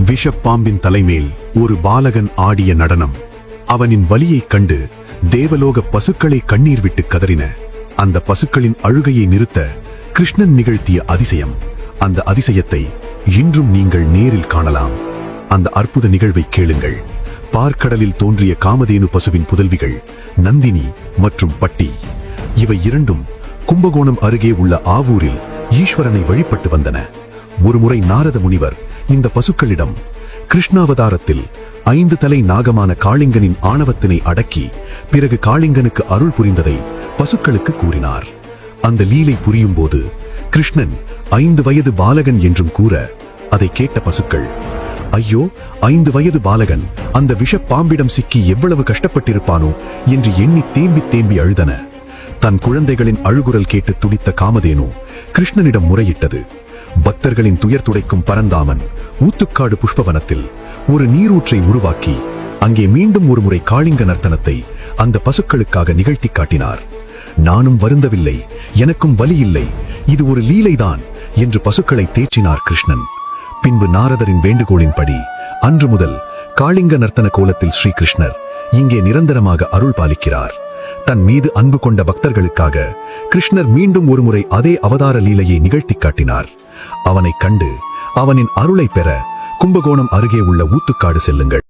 விஷப்பாம்பின் தலைமேல் ஒரு பாலகன் ஆடிய நடனம். அவனின் வலியைக் கண்டு தேவலோக பசுக்களை கண்ணீர் விட்டு கதறின. அந்த பசுக்களின் அழுகையை நிறுத்த கிருஷ்ணன் நிகழ்த்திய அதிசயம். அந்த அதிசயத்தை இன்றும் நீங்கள் நேரில் காணலாம். அந்த அற்புத நிகழ்வை கேளுங்கள். பார்க்கடலில் தோன்றிய காமதேனு பசுவின் புதல்விகள் நந்தினி மற்றும் பட்டி. இவை இரண்டும் கும்பகோணம் அருகே உள்ள ஆவூரில் ஈஸ்வரனை வழிபட்டு வந்தன. ஒருமுறை நாரத முனிவர் இந்த பசுக்களிடம் கிருஷ்ணாவதாரத்தில் 5 தலை நாகமான காளிங்கனின் ஆணவத்தினை அடக்கி பிறகு காளிங்கனுக்கு அருள் புரிந்ததை பசுக்களுக்கு கூறினார். அந்த லீலை புரியும் போது கிருஷ்ணன் 5 வயது பாலகன் என்றும் கூற அதை கேட்ட பசுக்கள், ஐயோ 5 வயது பாலகன் அந்த விஷ பாம்பிடம் சிக்கி எவ்வளவு கஷ்டப்பட்டிருப்பானோ என்று எண்ணி தேம்பி தேம்பி அழுதன. தன் குழந்தைகளின் அழுகுரல் கேட்டு துடித்த காமதேனு கிருஷ்ணனிடம் முறையிட்டது. பக்தர்களின் துயர் துடைக்கும் பரந்தாமன் ஊத்துக்காடு புஷ்பவனத்தில் ஒரு நீரூற்றை உருவாக்கி அங்கே மீண்டும் ஒரு முறை காளிங்க நர்த்தனத்தை அந்த பசுக்களுக்காக நிகழ்த்தி காட்டினார். நானும் வருந்தவில்லை, எனக்கும் வலி இல்லை, இது ஒரு லீலைதான் என்று பசுக்களை தேற்றினார் கிருஷ்ணன். பின்பு நாரதரின் வேண்டுகோளின்படி அன்று முதல் காளிங்க நர்த்தன கோலத்தில் ஸ்ரீகிருஷ்ணர் இங்கே நிரந்தரமாக அருள் பாலிக்கிறார். தன் மீது அன்பு கொண்ட பக்தர்களுக்காக கிருஷ்ணர் மீண்டும் ஒருமுறை அதே அவதார லீலையை நிகழ்த்தி காட்டினார். அவனை கண்டு அவனின் அருளை பெற கும்பகோணம் அருகே உள்ள ஊத்துக்காடு செல்லுங்கள்.